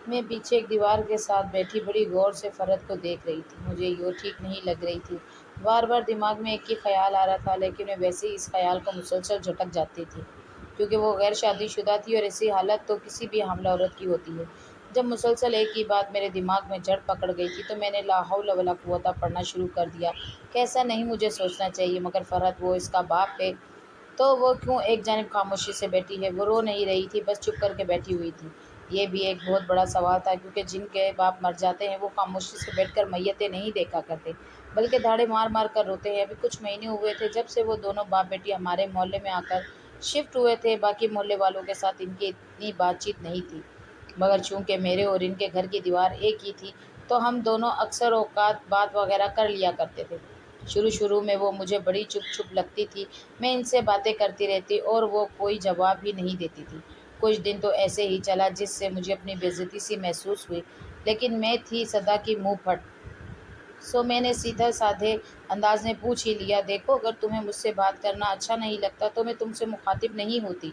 میں پیچھے ایک دیوار کے ساتھ بیٹھی بڑی غور سے فرحت کو دیکھ رہی تھی۔ مجھے یہ ٹھیک نہیں لگ رہی تھی۔ بار بار دماغ میں ایک ہی خیال آ رہا تھا، لیکن میں ویسے ہی اس خیال کو مسلسل جھٹک جاتی تھی، کیونکہ وہ غیر شادی شدہ تھی اور ایسی حالت تو کسی بھی حاملہ عورت کی ہوتی ہے۔ جب مسلسل ایک ہی بات میرے دماغ میں جڑ پکڑ گئی تھی تو میں نے لا حول ولا قوت پڑھنا شروع کر دیا کہ ایسا نہیں مجھے سوچنا چاہیے، مگر فرحت وہ اس کا باپ ہے تو وہ کیوں ایک جانب خاموشی سے بیٹھی ہے؟ وہ رو نہیں رہی تھی، بس چپ کر کے بیٹھی ہوئی تھی۔ یہ بھی ایک بہت بڑا سوال تھا، کیونکہ جن کے باپ مر جاتے ہیں وہ خاموشی سے بیٹھ کر میتیں نہیں دیکھا کرتے، بلکہ دھاڑے مار مار کر روتے ہیں۔ ابھی کچھ مہینے ہوئے تھے جب سے وہ دونوں باپ بیٹی ہمارے محلے میں آ کر شفٹ ہوئے تھے۔ باقی محلے والوں کے ساتھ ان کی اتنی بات چیت نہیں تھی، مگر چونکہ میرے اور ان کے گھر کی دیوار ایک ہی تھی تو ہم دونوں اکثر اوقات بات وغیرہ کر لیا کرتے تھے۔ شروع میں وہ مجھے بڑی چپ چپ لگتی تھی، میں ان سے باتیں کرتی رہتی اور وہ کوئی جواب ہی نہیں دیتی تھی۔ کچھ دن تو ایسے ہی چلا جس سے مجھے اپنی بے عزتی سی محسوس ہوئی، لیکن میں تھی سدا کی منہ پھٹ، سو میں نے سیدھے سادھے انداز میں پوچھ ہی لیا، دیکھو اگر تمہیں مجھ سے بات کرنا اچھا نہیں لگتا تو میں تم سے مخاطب نہیں ہوتی،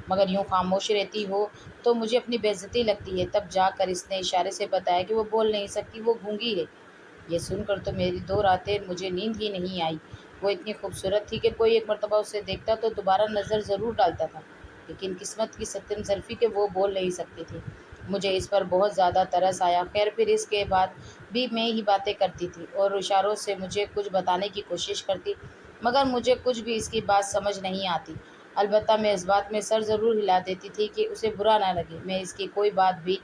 مگر یوں خاموش رہتی ہو تو مجھے اپنی بے عزتی لگتی ہے۔ تب جا کر اس نے اشارے سے بتایا کہ وہ بول نہیں سکتی، وہ گونگی ہے۔ یہ سن کر تو میری 2 راتیں مجھے نیند ہی نہیں آئی۔ وہ اتنی خوبصورت تھی کہ کوئی ایک مرتبہ اسے دیکھتا تو دوبارہ نظر ضرور ڈالتا تھا، لیکن قسمت کی ستم ظرفی کہ وہ بول نہیں سکتی تھی۔ مجھے اس پر بہت زیادہ ترس آیا۔ خیر پھر اس کے بعد بھی میں ہی باتیں کرتی تھی اور اشاروں سے مجھے کچھ بتانے کی کوشش کرتی، مگر مجھے کچھ بھی اس کی بات سمجھ نہیں آتی۔ البتہ میں اس بات میں سر ضرور ہلا دیتی تھی کہ اسے برا نہ لگے، میں اس کی کوئی بات بھی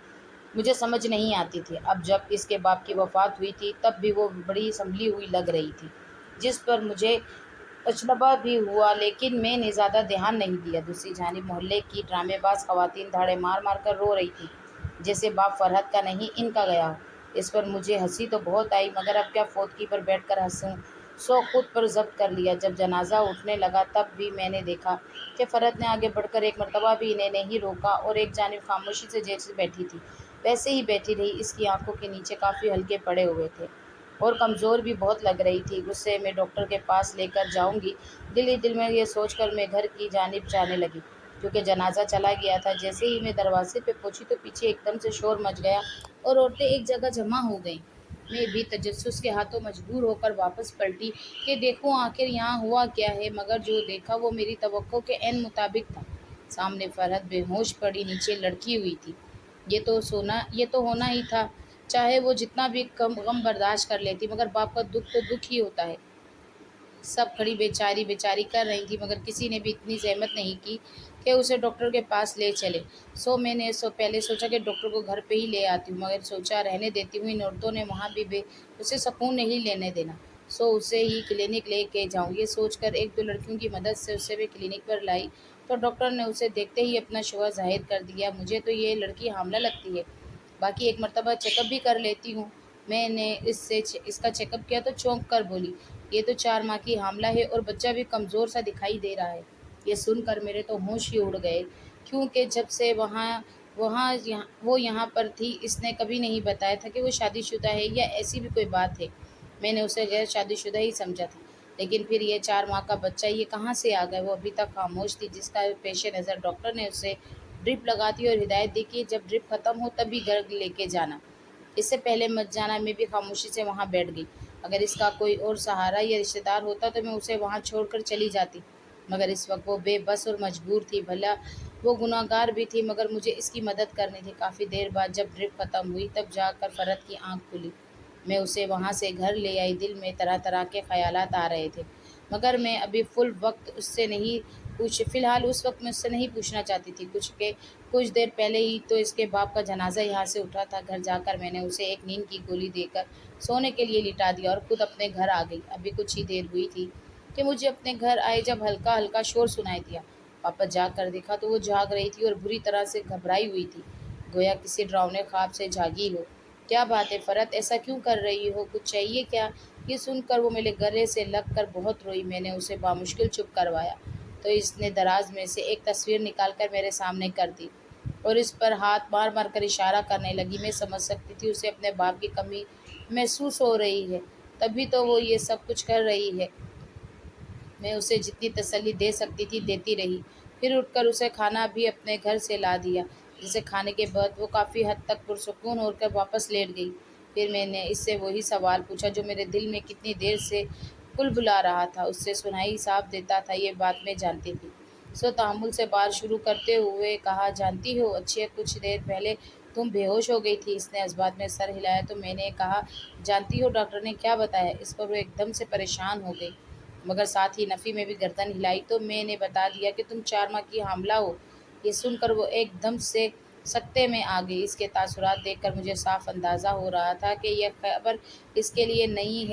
مجھے سمجھ نہیں آتی تھی۔ اب جب اس کے باپ کی وفات ہوئی تھی تب بھی وہ بڑی سنبھلی ہوئی لگ رہی تھی، جس پر مجھے اچنبھا بھی ہوا، لیکن میں نے زیادہ دھیان نہیں دیا۔ دوسری جانب محلے کی ڈرامے باز خواتین دھاڑے مار مار کر رو رہی تھیں، جیسے باپ فرحت کا نہیں ان کا گیا ہو۔ اس پر مجھے ہنسی تو بہت آئی، مگر اب کیا فوتکی پر بیٹھ کر ہنسوں، سو خود پر ضبط کر لیا۔ جب جنازہ اٹھنے لگا تب بھی میں نے دیکھا کہ فرحت نے آگے بڑھ کر ایک مرتبہ بھی انہیں نہیں روکا اور ایک جانب خاموشی سے جیسے بیٹھی تھی ویسے ہی بیٹھی رہی۔ اس کی آنکھوں کے نیچے کافی ہلکے پڑے ہوئے تھے اور کمزور بھی بہت لگ رہی تھی۔ غصے میں ڈاکٹر کے پاس لے کر جاؤں گی، دل ہی دل میں یہ سوچ کر میں گھر کی جانب جانے لگی، کیونکہ جنازہ چلا گیا تھا۔ جیسے ہی میں دروازے پہ پہنچی تو پیچھے ایک دم سے شور مچ گیا اور عورتیں ایک جگہ جمع ہو گئیں۔ میں بھی تجسس کے ہاتھوں مجبور ہو کر واپس پلٹی کہ دیکھوں آخر یہاں ہوا کیا ہے، مگر جو دیکھا وہ میری توقع کے عین مطابق تھا۔ سامنے فرحت بے ہوش پڑی نیچے لڑکی ہوئی تھی۔ یہ تو ہونا ہی تھا، چاہے وہ جتنا بھی غم برداشت کر لیتی، مگر باپ کا دکھ تو دکھ ہی ہوتا ہے۔ سب کھڑی بیچاری بیچاری کر رہی تھی، مگر کسی نے بھی اتنی زحمت نہیں کی کہ اسے ڈاکٹر کے پاس لے چلے۔ میں نے پہلے سوچا کہ ڈاکٹر کو گھر پہ ہی لے آتی ہوں، مگر سوچا رہنے دیتی ہوں، ان عورتوں نے وہاں بھی اسے سکون نہیں لینے دینا، اسے ہی کلینک لے کے جاؤں۔ یہ سوچ کر 1-2 لڑکیوں کی مدد سے اسے بھی کلینک پر لائی تو ڈاکٹر نے اسے دیکھتے ہی اپنا شبہ ظاہر کر دیا، مجھے تو یہ لڑکی حاملہ لگتی ہے، باقی ایک مرتبہ چیک اپ بھی کر لیتی ہوں۔ میں نے اس کا چیک اپ کیا تو چونک کر بولی، یہ تو 4 ماہ کی حاملہ ہے اور بچہ بھی کمزور سا دکھائی دے رہا ہے۔ یہ سن کر میرے تو ہوش ہی اڑ گئے، کیونکہ جب سے وہ یہاں پر تھی اس نے کبھی نہیں بتایا تھا کہ وہ شادی شدہ ہے یا ایسی بھی کوئی بات ہے۔ میں نے اسے غیر شادی شدہ ہی سمجھا تھا، لیکن پھر یہ 4 ماہ کا بچہ یہ کہاں سے آ گیا؟ وہ ابھی تک خاموش تھی، جس کا پیش نظر ڈاکٹر نے اسے ڈرپ لگا دی اور ہدایت دی کہ جب ڈرپ ختم ہو تبھی گھر لے کے جانا، اس سے پہلے مت جانا۔ میں بھی خاموشی سے وہاں بیٹھ گئی۔ اگر اس کا کوئی اور سہارا یا رشتہ دار ہوتا تو میں اسے وہاں چھوڑ کر چلی جاتی، مگر اس وقت وہ بے بس اور مجبور تھی۔ بھلا وہ گناہ گار بھی تھی، مگر مجھے اس کی مدد کرنی تھی۔ کافی دیر بعد جب ڈرپ ختم ہوئی تب جا کر فرحت کی آنکھ کھلی۔ میں اسے وہاں سے گھر لے آئی۔ دل میں طرح طرح کے خیالات آ رہے تھے، مگر میں ابھی فی الحال اس وقت میں اس سے نہیں پوچھنا چاہتی تھی۔ کچھ دیر پہلے ہی تو اس کے باپ کا جنازہ یہاں سے اٹھا تھا۔ گھر جا کر میں نے اسے ایک نیند کی گولی دے کر سونے کے لیے لٹا دیا اور خود اپنے گھر آ گئی۔ ابھی کچھ ہی دیر ہوئی تھی کہ مجھے اپنے گھر آئے جب ہلکا ہلکا شور سنائی دیا۔ واپس جا کر دیکھا تو وہ جاگ رہی تھی اور بری طرح سے گھبرائی ہوئی تھی، گویا کسی ڈراؤنے خواب سے جاگی ہو۔ کیا بات ہے فرحت، ایسا کیوں کر رہی ہو؟ کچھ چاہیے کیا؟ یہ سن کر وہ میرے گلے سے لگ کر بہت روئی۔ میں نے اسے بامشکل چپ کروایا تو اس نے دراز میں سے ایک تصویر نکال کر میرے سامنے کر دی اور اس پر ہاتھ مار مار کر اشارہ کرنے لگی۔ میں سمجھ سکتی تھی اسے اپنے باپ کی کمی محسوس ہو رہی ہے، تبھی تو وہ یہ سب کچھ کر رہی ہے۔ میں اسے جتنی تسلی دے سکتی تھی دیتی رہی، پھر اٹھ کر اسے کھانا بھی اپنے گھر سے لا دیا۔ جسے کھانے کے بعد وہ کافی حد تک پرسکون ہو کر واپس لیٹ گئی۔ پھر میں نے اس سے وہی سوال پوچھا جو میرے دل میں کتنی دیر سے کل بلا رہا تھا۔ اس سے سنائی صاف دیتا تھا یہ بات میں جانتی تھی۔ تحمل سے بات شروع کرتے ہوئے کہا، جانتی ہو اچھے کچھ دیر پہلے تم بے ہوش ہو گئی تھی۔ اس نے اس بات میں سر ہلایا تو میں نے کہا، جانتی ہو ڈاکٹر نے کیا بتایا؟ اس پر وہ ایک دم سے پریشان ہو گئی، مگر ساتھ ہی نفی میں بھی گردن ہلائی تو میں نے بتا دیا کہ تم 4 ماہ کی حاملہ ہو۔ یہ سن کر وہ ایک دم سے سکتے میں آ گئی۔ اس کے تاثرات دیکھ کر مجھے صاف اندازہ ہو رہا تھا کہ یہ خبر اس کے لیے نہیں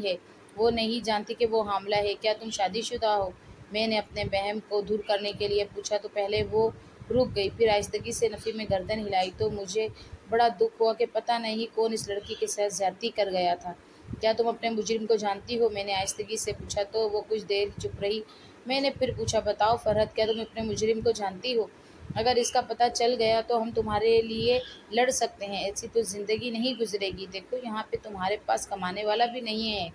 ہے۔ وہ نہیں جانتی کہ وہ حاملہ ہے۔ کیا تم شادی شدہ ہو؟ میں نے اپنے وہم کو دور کرنے کے لیے پوچھا تو پہلے وہ رک گئی، پھر آہستگی سے نفی میں گردن ہلائی تو مجھے بڑا دکھ ہوا کہ پتہ نہیں کون اس لڑکی کے ساتھ زیادتی کر گیا تھا۔ کیا تم اپنے مجرم کو جانتی ہو؟ میں نے آہستگی سے پوچھا تو وہ کچھ دیر چپ رہی۔ میں نے پھر پوچھا، بتاؤ فرحت، کیا تم اپنے مجرم کو جانتی ہو؟ اگر اس کا پتہ چل گیا تو ہم تمہارے لیے لڑ سکتے ہیں۔ ایسی تو زندگی نہیں گزرے گی۔ دیکھو یہاں پہ تمہارے پاس کمانے والا بھی نہیں ہے،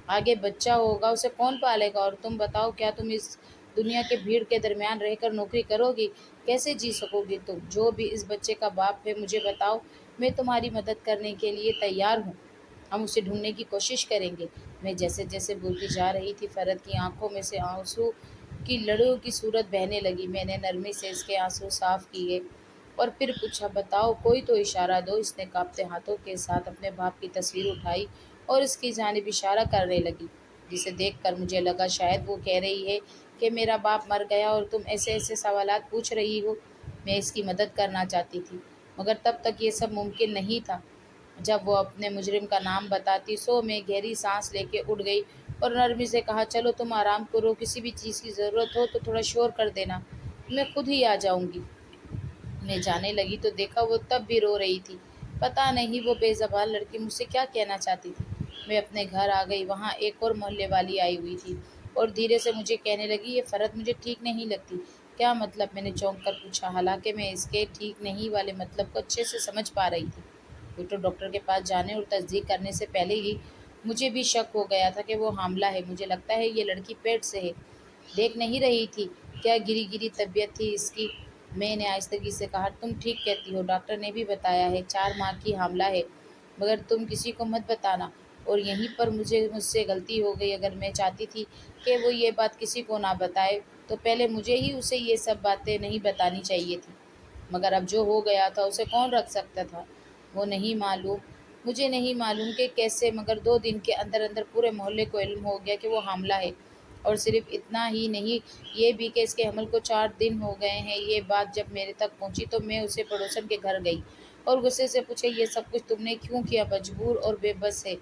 آگے بچہ ہوگا، اسے کون پالے گا؟ اور تم بتاؤ، کیا تم اس دنیا کے بھیڑ کے درمیان رہ کر نوکری کرو گی؟ کیسے جی سکو گی تم؟ جو بھی اس بچے کا باپ ہے مجھے بتاؤ، میں تمہاری مدد کرنے کے لیے تیار ہوں، ہم اسے ڈھونڈنے کی کوشش کریں گے۔ میں جیسے جیسے بولتی جا رہی تھی فرحت کی آنکھوں میں سے آنسو کی لڑیوں کی صورت بہنے لگی۔ میں نے نرمی سے اس کے آنسو صاف کیے اور پھر پوچھا، بتاؤ کوئی تو اشارہ دو۔ اس نے کانپتے ہاتھوں کے ساتھ اپنے باپ کی تصویر اٹھائی اور اس کی جانب اشارہ کرنے لگی، جسے دیکھ کر مجھے لگا شاید وہ کہہ رہی ہے کہ میرا باپ مر گیا اور تم ایسے ایسے سوالات پوچھ رہی ہو۔ میں اس کی مدد کرنا چاہتی تھی، مگر تب تک یہ سب ممکن نہیں تھا۔ جب وہ اپنے مجرم کا نام بتاتی میں گہری سانس لے کے اٹھ گئی اور نرمی سے کہا، چلو تم آرام کرو، کسی بھی چیز کی ضرورت ہو تو تھوڑا شور کر دینا، میں خود ہی آ جاؤں گی۔ میں جانے لگی تو دیکھا وہ تب بھی رو رہی تھی۔ پتہ نہیں وہ بے زبان لڑکی مجھ سے کیا کہنا چاہتی تھی۔ میں اپنے گھر آ گئی، وہاں ایک اور محلے والی آئی ہوئی تھی اور دھیرے سے مجھے کہنے لگی، یہ فرحت مجھے ٹھیک نہیں لگتی۔ کیا مطلب؟ میں نے چونک کر پوچھا، حالانکہ میں اس کے ٹھیک نہیں والے مطلب کو اچھے سے سمجھ پا رہی تھی۔ ڈاکٹر کے پاس جانے اور تصدیق کرنے سے پہلے ہی مجھے بھی شک ہو گیا تھا کہ وہ حاملہ ہے۔ مجھے لگتا ہے یہ لڑکی پیٹ سے ہے۔ دیکھ نہیں رہی تھی کیا گری گری طبیعت تھی اس کی؟ میں نے آہستگی سے کہا، تم ٹھیک کہتی ہو، ڈاکٹر نے بھی بتایا ہے 4 ماہ کی حاملہ ہے، مگر تم کسی کو مت بتانا۔ اور یہیں پر مجھ سے غلطی ہو گئی۔ اگر میں چاہتی تھی کہ وہ یہ بات کسی کو نہ بتائے تو پہلے مجھے ہی اسے یہ سب باتیں نہیں بتانی چاہیے تھی، مگر اب جو ہو گیا تھا اسے کون رکھ سکتا تھا؟ وہ نہیں معلوم، مجھے نہیں معلوم کہ کیسے، مگر 2 دن کے اندر اندر پورے محلے کو علم ہو گیا کہ وہ حاملہ ہے۔ اور صرف اتنا ہی نہیں، یہ بھی کہ اس کے حمل کو 4 دن ہو گئے ہیں۔ یہ بات جب میرے تک پہنچی تو میں اسے پڑوسن کے گھر گئی اور غصے سے پوچھا، یہ سب کچھ تم نے کیوں کیا؟ مجبور اور بے بس ہے،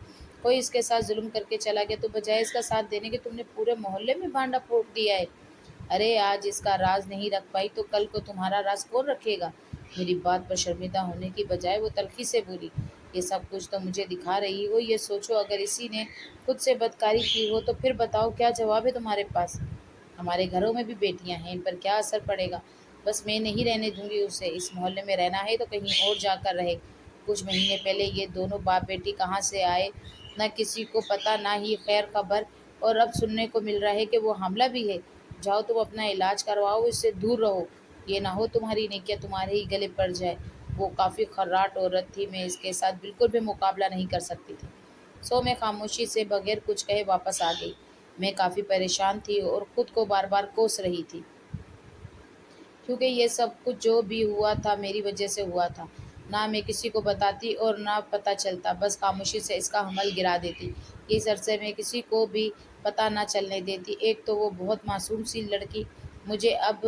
کوئی اس کے ساتھ ظلم کر کے چلا گیا تو بجائے اس کا ساتھ دینے کے تم نے پورے محلے میں بھانڈا پھوڑ دیا ہے۔ ارے آج اس کا راز نہیں رکھ پائی تو کل کو تمہارا راز کون رکھے گا؟ میری بات پر شرمندہ ہونے کی بجائے وہ تلخی سے بولی، یہ سب کچھ تو مجھے دکھا رہی ہو، یہ سوچو اگر اسی نے خود سے بدکاری کی ہو تو پھر بتاؤ کیا جواب ہے تمہارے پاس؟ ہمارے گھروں میں بھی بیٹیاں ہیں، ان پر کیا اثر پڑے گا؟ بس میں نہیں رہنے دوں گی اسے، اس محلے میں رہنا ہے تو کہیں اور جا کر رہے۔ کچھ مہینے پہلے یہ دونوں باپ بیٹی کہاں سے آئے نہ کسی کو پتہ، نہ ہی خیر خبر، اور اب سننے کو مل رہا ہے کہ وہ حاملہ بھی ہے۔ جاؤ تم اپنا علاج کرواؤ، اس سے دور رہو، یہ نہ ہو تمہاری نیکیاں تمہارے ہی گلے پڑ جائے۔ وہ کافی خراٹ عورت تھی، میں اس کے ساتھ بالکل بھی مقابلہ نہیں کر سکتی تھی۔ میں خاموشی سے بغیر کچھ کہے واپس آ گئی۔ میں کافی پریشان تھی اور خود کو بار بار کوس رہی تھی، کیونکہ یہ سب کچھ جو بھی ہوا تھا میری وجہ سے ہوا تھا۔ نہ میں کسی کو بتاتی اور نہ پتہ چلتا، بس خاموشی سے اس کا حمل گرا دیتی، اس عرصے میں کسی کو بھی پتہ نہ چلنے دیتی۔ ایک تو وہ بہت معصوم سی لڑکی، مجھے اب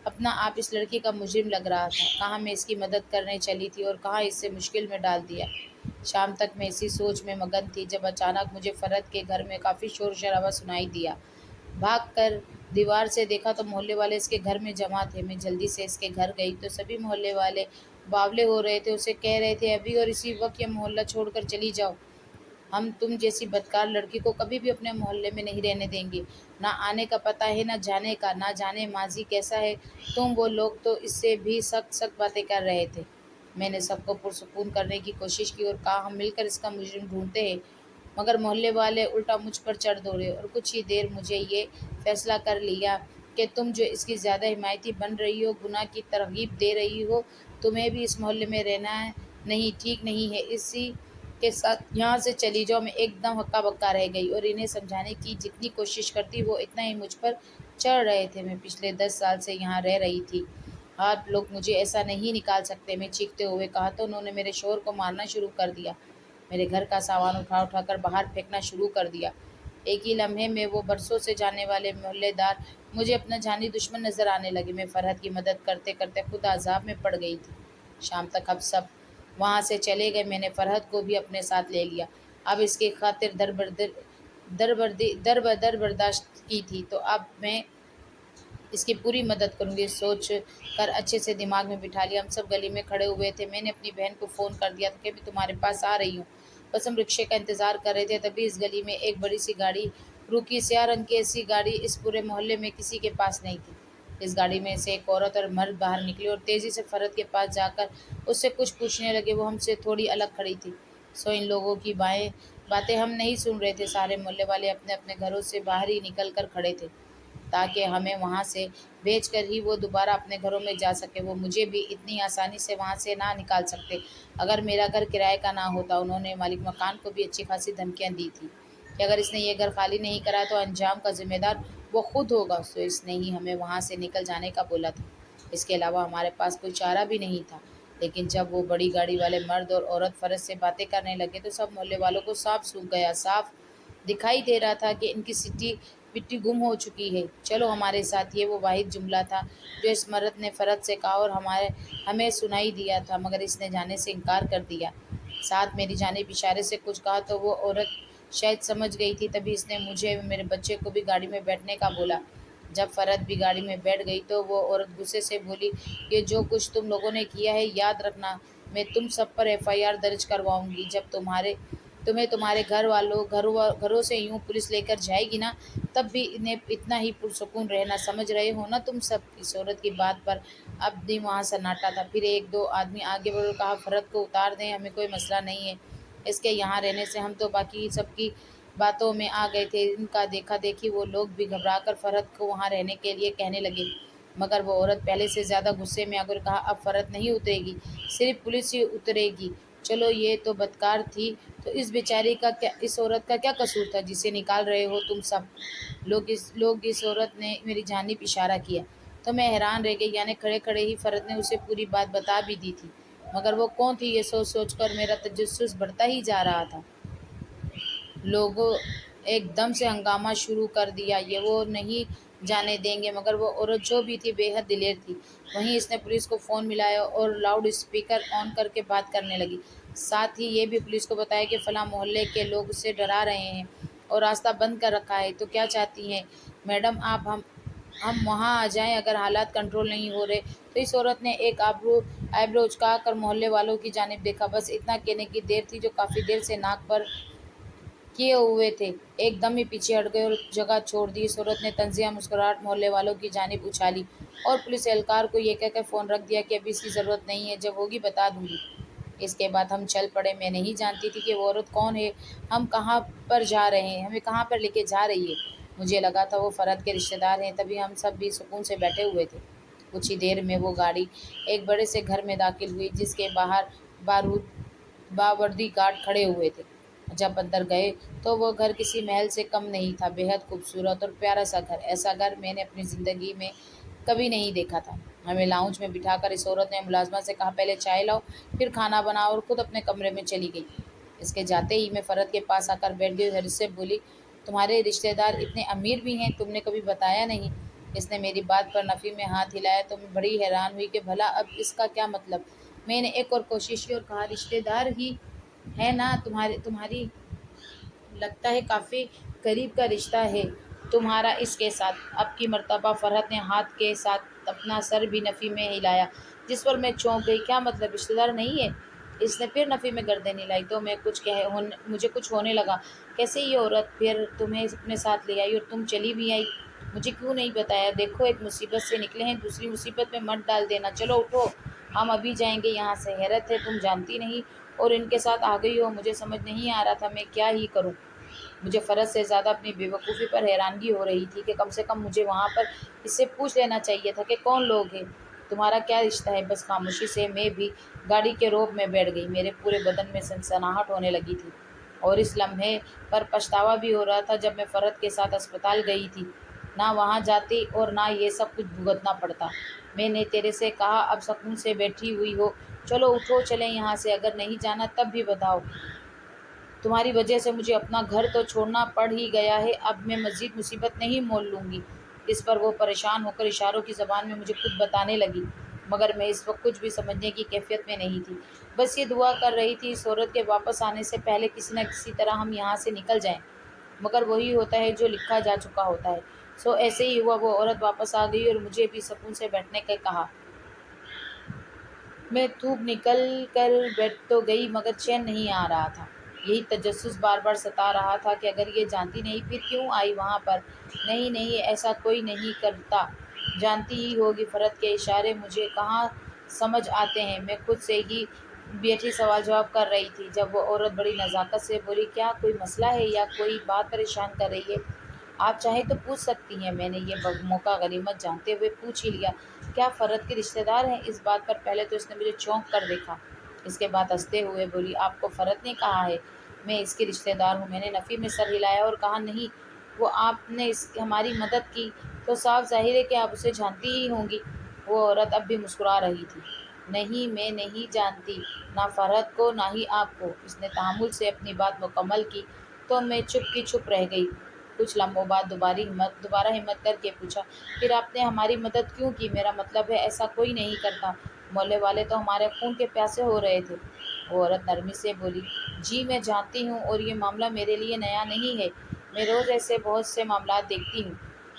اپنا آپ اس لڑکی کا مجرم لگ رہا تھا۔ کہاں میں اس کی مدد کرنے چلی تھی اور کہاں اس سے مشکل میں ڈال دیا۔ شام تک میں اسی سوچ میں مگن تھی جب اچانک مجھے فرحت کے گھر میں کافی شور شرابہ سنائی دیا۔ بھاگ کر دیوار سے دیکھا تو محلے والے اس کے گھر میں جمع تھے۔ میں جلدی سے اس کے گھر گئی تو سبھی محلے والے باولے ہو رہے تھے، اسے کہہ رہے تھے، ابھی اور اسی وقت یہ محلہ چھوڑ کر چلی جاؤ، ہم تم جیسی بدکار لڑکی کو کبھی بھی اپنے محلے میں نہیں رہنے دیں گے۔ نہ آنے کا پتہ ہے نہ جانے کا، نہ جانے ماضی کیسا ہے۔ وہ لوگ تو اس سے بھی سخت سخت باتیں کر رہے تھے۔ میں نے سب کو پرسکون کرنے کی کوشش کی اور کہا، ہم مل کر اس کا مجرم ڈھونڈتے ہیں، مگر محلے والے الٹا مجھ پر چڑھ دوڑے اور کچھ ہی دیر مجھے یہ فیصلہ کر لیا کہ کہ تم جو اس کی زیادہ حمایتی بن رہی ہو، گناہ کی ترغیب دے رہی ہو، تمہیں بھی اس محلے میں رہنا ہے نہیں، ٹھیک نہیں ہے، اسی کے ساتھ یہاں سے چلی جاؤ۔ میں ایک دم ہکا بکا رہ گئی اور انہیں سمجھانے کی جتنی کوشش کرتی وہ اتنا ہی مجھ پر چڑھ رہے تھے۔ میں پچھلے 10 سال سے یہاں رہ رہی تھی، آپ لوگ مجھے ایسا نہیں نکال سکتے۔ میں چیختے ہوئے کہا تو انہوں نے میرے شوہر کو مارنا شروع کر دیا، میرے گھر کا سامان اٹھا اٹھا کر باہر پھینکنا شروع کر دیا۔ ایک ہی لمحے میں وہ برسوں سے جانے والے محلے دار مجھے اپنا جانی دشمن نظر آنے لگے۔ میں فرحت کی مدد کرتے کرتے خود عذاب میں پڑ گئی تھی۔ شام تک اب سب وہاں سے چلے گئے، میں نے فرحت کو بھی اپنے ساتھ لے لیا۔ اب اس کی خاطر در برداشت کی تھی تو اب میں اس کی پوری مدد کروں گی، سوچ کر اچھے سے دماغ میں بٹھا لیا۔ ہم سب گلی میں کھڑے ہوئے تھے، میں نے اپنی بہن کو فون کر دیا تھا کہ میں تمہارے پاس آ رہی ہوں۔ بس ہم رکشے کا انتظار کر رہے تھے، تبھی اس گلی میں ایک بڑی سی گاڑی رکی۔ سیاہ رنگ کی ایسی گاڑی اس پورے محلے میں کسی کے پاس نہیں تھی۔ اس گاڑی میں سے ایک عورت اور مرد باہر نکلے اور تیزی سے فرحت کے پاس جا کر اس سے کچھ پوچھنے لگے۔ وہ ہم سے تھوڑی الگ کھڑی تھی، سو ان لوگوں کی باتیں ہم نہیں سن رہے تھے۔ سارے محلے والے اپنے اپنے گھروں سے باہر ہی نکل کر کھڑے تھے تاکہ ہمیں وہاں سے بھیج کر ہی وہ دوبارہ اپنے گھروں میں جا سکے۔ وہ مجھے بھی اتنی آسانی سے وہاں سے نہ نکال سکتے اگر میرا گھر کرائے کا نہ ہوتا۔ انہوں نے مالک مکان کو بھی اچھی خاصی دھمکیاں دی تھی کہ اگر اس نے یہ گھر خالی نہیں کرا تو انجام کا ذمہ دار وہ خود ہوگا، سو اس نے ہی ہمیں وہاں سے نکل جانے کا بولا تھا۔ اس کے علاوہ ہمارے پاس کوئی چارہ بھی نہیں تھا۔ لیکن جب وہ بڑی گاڑی والے مرد اور عورت فرحت سے باتیں کرنے لگے تو سب محلے والوں کو صاف سوکھ گیا۔ صاف دکھائی دے رہا تھا کہ ان کی سٹی مٹی گم ہو چکی ہے۔ چلو ہمارے ساتھ، یہ وہ واحد جملہ تھا جو اس مرد نے فرحت سے کہا اور ہمیں سنائی دیا تھا، مگر اس نے جانے سے انکار کر دیا۔ ساتھ میری جانب اشارے سے کچھ کہا تو وہ عورت شاید سمجھ گئی تھی، تبھی اس نے مجھے اور میرے بچے کو بھی گاڑی میں بیٹھنے کا بولا۔ جب فرحت بھی گاڑی میں بیٹھ گئی تو وہ عورت غصے سے بولی کہ جو کچھ تم لوگوں نے کیا ہے یاد رکھنا، میں تم سب پر FIR درج کرواؤں گی۔ جب تمہیں تمہارے گھروں سے یوں پولیس لے کر جائے گی نا، تب بھی انہیں اتنا ہی پرسکون رہنا، سمجھ رہے ہو نا تم سب۔ اس عورت کی بات پر اب بھی وہاں سناٹا تھا۔ پھر ایک دو آدمی آگے بڑھ کر کہا، فرحت کو اتار دیں، ہمیں کوئی مسئلہ نہیں ہے اس کے یہاں رہنے سے، ہم تو باقی سب کی باتوں میں آ گئے تھے۔ ان کا دیکھا دیکھی وہ لوگ بھی گھبرا کر فرحت کو وہاں رہنے کے لیے کہنے لگے، مگر وہ عورت پہلے سے زیادہ غصے میں آ کر کہا، اب فرحت نہیں اترے گی، صرف پولیس ہی اترے گی۔ چلو یہ تو بدکار تھی، تو اس بیچاری کا کیا، اس عورت کا کیا قصور تھا جسے نکال رہے ہو تم سب لوگ۔ اس عورت نے میری جانب اشارہ کیا تو میں حیران رہ گئی، یعنی کھڑے کھڑے ہی فرحت نے اسے پوری بات بتا بھی دی تھی، مگر وہ کون تھی یہ سوچ سوچ کر میرا تجسس بڑھتا ہی جا رہا تھا۔ لوگوں ایک دم سے ہنگامہ شروع کر دیا، یہ وہ نہیں جانے دیں گے، مگر وہ عورت جو بھی تھی بے حد دلیر تھی۔ وہیں اس نے پولیس کو فون ملایا اور لاؤڈ اسپیکر آن کر کے بات کرنے لگی، ساتھ ہی یہ بھی پولیس کو بتایا کہ فلاں محلے کے لوگ اسے ڈرا رہے ہیں اور راستہ بند کر رکھا ہے، تو کیا چاہتی ہیں میڈم آپ ہم وہاں آ جائیں اگر حالات کنٹرول نہیں ہو رہے۔ تو اس عورت نے ایک آئیبرو اچکا کر محلے والوں کی جانب دیکھا، بس اتنا کہنے کی دیر تھی جو کافی دیر سے ناک پر کیے ہوئے تھے ایک دم ہی پیچھے ہٹ گئے اور جگہ چھوڑ دی۔ اس عورت نے طنزیہ مسکراہٹ محلے والوں کی جانب اچھالی اور پولیس اہلکار کو یہ کہہ کر فون رکھ دیا کہ ابھی اس کی ضرورت نہیں ہے، جب ہوگی بتا دوں گی۔ اس کے بعد ہم چل پڑے۔ میں نہیں جانتی تھی کہ وہ عورت کون ہے، ہم کہاں پر جا رہے ہیں، ہمیں کہاں پر لے کے جا رہی ہے۔ مجھے لگا تھا وہ فرحت کے رشتہ دار ہیں، تبھی ہم سب بھی سکون سے بیٹھے ہوئے تھے۔ کچھ ہی دیر میں وہ گاڑی ایک بڑے سے گھر میں داخل ہوئی جس کے باہر باوردی گارڈ کھڑے ہوئے تھے۔ جب اندر گئے تو وہ گھر کسی محل سے کم نہیں تھا، بے حد خوبصورت اور پیارا سا گھر۔ ایسا گھر میں نے اپنی زندگی میں کبھی نہیں دیکھا تھا۔ ہمیں لاؤنج میں بٹھا کر اس عورت نے ملازمہ سے کہا، پہلے چائے لاؤ پھر کھانا بناؤ، اور خود اپنے کمرے میں چلی گئی۔ اس کے جاتے ہی میں فرحت کے پاس آ کر بیٹھ گئی اور حیرت سے بولی، تمہارے رشتہ دار اتنے امیر بھی ہیں، تم نے کبھی بتایا نہیں۔ اس نے میری بات پر نفی میں ہاتھ ہلایا تو میں بڑی حیران ہوئی کہ بھلا اب اس کا کیا مطلب۔ میں نے ایک اور کوشش کی اور کہا، رشتہ دار ہی ہے نا تمہاری، لگتا ہے کافی قریب کا رشتہ ہے تمہارا اس کے ساتھ۔ اب کی مرتبہ فرحت نے ہاتھ کے ساتھ اپنا سر بھی نفی میں ہلایا، جس پر میں چونک گئی۔ کیا مطلب رشتہ دار نہیں ہے؟ اس نے پھر نفی میں گردن ہلائی تو مجھے کچھ ہونے لگا۔ کیسے یہ عورت پھر تمہیں اپنے ساتھ لے آئی اور تم چلی بھی آئی؟ مجھے کیوں نہیں بتایا؟ دیکھو ایک مصیبت سے نکلے ہیں، دوسری مصیبت میں مت ڈال دینا۔ چلو اٹھو، ہم ابھی جائیں گے یہاں سے۔ حیرت ہے تم جانتی نہیں اور ان کے ساتھ آ گئی ہو، مجھے سمجھ نہیں آ رہا تھا میں کیا ہی کروں۔ مجھے فرض سے زیادہ اپنی بیوقوفی پر حیرانگی ہو رہی تھی کہ کم سے کم مجھے وہاں پر اس سے پوچھ لینا چاہیے تھا کہ کون لوگ ہیں، تمہارا کیا رشتہ ہے۔ بس خاموشی سے میں بھی گاڑی کے روب میں بیٹھ گئی۔ میرے پورے بدن میں سنسناہٹ ہونے لگی تھی اور اس لمحے پر پچھتاوا بھی ہو رہا تھا جب میں فرد کے ساتھ اسپتال گئی تھی۔ نہ وہاں جاتی اور نہ یہ سب کچھ بھگتنا پڑتا۔ میں نے تیرے سے کہا اب سکون سے بیٹھی ہوئی ہو، چلو اٹھو چلیں یہاں سے، اگر نہیں جانا تب بھی بتاؤ، تمہاری وجہ سے مجھے اپنا گھر تو چھوڑنا پڑ ہی گیا ہے، اب میں مزید مصیبت نہیں مول لوں گی۔ اس پر وہ پریشان ہو کر اشاروں کی زبان میں مجھے کچھ بتانے لگی، مگر میں اس وقت کچھ بھی سمجھنے کی کیفیت میں نہیں تھی، بس یہ دعا کر رہی تھی اس عورت کے واپس آنے سے پہلے کسی نہ کسی طرح ہم یہاں سے نکل جائیں، مگر وہی ہوتا ہے جو لکھا جا چکا ہوتا ہے۔ سو ایسے ہی ہوا، وہ عورت واپس آ گئی اور مجھے بھی سکون سے بیٹھنے کا کہا۔ میں دھوپ نکل کر بیٹھ تو گئی مگر چین نہیں آ رہا تھا۔ یہی تجسس بار بار ستا رہا تھا کہ اگر یہ جانتی نہیں پھر کیوں آئی وہاں پر۔ نہیں نہیں، ایسا کوئی نہیں کرتا، جانتی ہی ہوگی۔ فرد کے اشارے مجھے کہاں سمجھ آتے ہیں، میں خود سے ہی بیٹھی سوال جواب کر رہی تھی جب وہ عورت بڑی نزاکت سے بولی، کیا کوئی مسئلہ ہے یا کوئی بات پریشان کر رہی ہے؟ آپ چاہیں تو پوچھ سکتی ہیں۔ میں نے یہ موقع غنیمت جانتے ہوئے پوچھ ہی لیا، کیا فرد کے رشتہ دار ہیں؟ اس بات پر پہلے تو اس نے مجھے چونک کر دیکھا، اس کے بعد ہنستے ہوئے بولی، آپ کو فرد نے کہا ہے میں اس کی رشتہ دار ہوں؟ میں نے نفی میں سر ہلایا اور کہا، نہیں، وہ آپ نے ہماری مدد کی تو صاف ظاہر ہے کہ آپ اسے جانتی ہی ہوں گی۔ وہ عورت اب بھی مسکرا رہی تھی۔ نہیں، میں نہیں جانتی، نہ فرد کو نہ ہی آپ کو۔ اس نے تحمل سے اپنی بات مکمل کی تو میں چپ کی چپ رہ گئی۔ کچھ لمحوں بعد دوبارہ ہمت کر کے پوچھا، پھر آپ نے ہماری مدد کیوں کی؟ میرا مطلب ہے ایسا کوئی نہیں کرتا، محلے والے تو ہمارے خون کے پیاسے ہو رہے تھے۔ وہ عورت نرمی سے بولی، جی میں جانتی ہوں، اور یہ معاملہ میرے لیے نیا نہیں ہے، میں روز ایسے بہت سے معاملات دیکھتی ہوں۔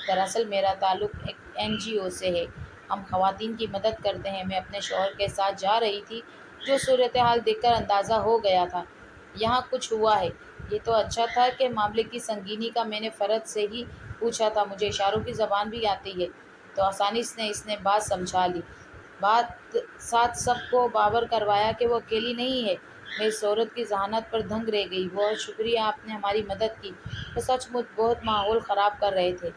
دراصل میرا تعلق ایک NGO سے ہے، ہم خواتین کی مدد کرتے ہیں۔ میں اپنے شوہر کے ساتھ جا رہی تھی، جو صورتحال دیکھ کر اندازہ ہو گیا تھا یہاں کچھ ہوا ہے۔ یہ تو اچھا تھا کہ معاملے کی سنگینی کا میں نے فرد سے ہی پوچھا تھا، مجھے اشاروں کی زبان بھی آتی ہے، تو آسانی سے اس نے بات سمجھا لی، بات ساتھ سب کو باور کروایا کہ وہ اکیلی نہیں ہے۔ میں اس عورت کی ذہانت پر دنگ رہ گئی۔ بہت شکریہ، آپ نے ہماری مدد کی، وہ سچ مچ بہت ماحول خراب کر رہے تھے۔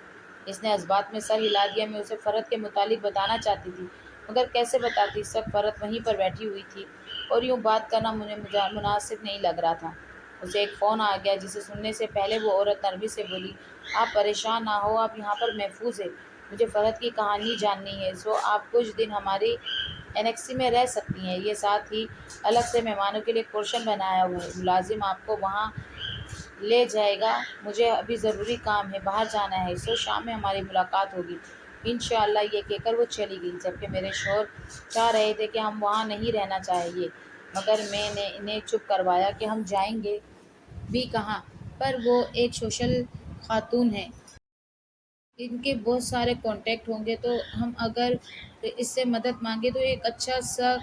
اس نے اس بات میں سر ہلا دیا۔ میں اسے فرد کے متعلق بتانا چاہتی تھی مگر کیسے بتاتی، اس وقت فرد وہیں پر بیٹھی ہوئی تھی اور یوں بات کرنا مجھے مناسب نہیں لگ رہا تھا۔ اسے ایک فون آ گیا جسے سننے سے پہلے وہ عورت نرمی سے بولی، آپ پریشان نہ ہو، آپ یہاں پر محفوظ ہیں، مجھے فرد کی کہانی جاننی ہے، سو آپ کچھ دن ہماری انیکسی میں رہ سکتی ہیں، یہ ساتھ ہی الگ سے مہمانوں کے لیے ایک پورشن بنایا ہوا ہے، ملازم آپ کو وہاں لے جائے گا، مجھے ابھی ضروری کام ہے، باہر جانا ہے، سو شام میں ہماری ملاقات ہوگی انشاءاللہ۔ یہ کہہ کر وہ چلی گئی، جبکہ میرے شوہر چاہ رہے تھے کہ ہم وہاں نہیں رہنا چاہیے، مگر میں نے انہیں چپ کروایا کہ ہم جائیں گے بھی کہاں، پر وہ ایک سوشل خاتون ہیں، ان کے بہت سارے کانٹیکٹ ہوں گے، تو ہم اگر اس سے مدد مانگے تو ایک اچھا سا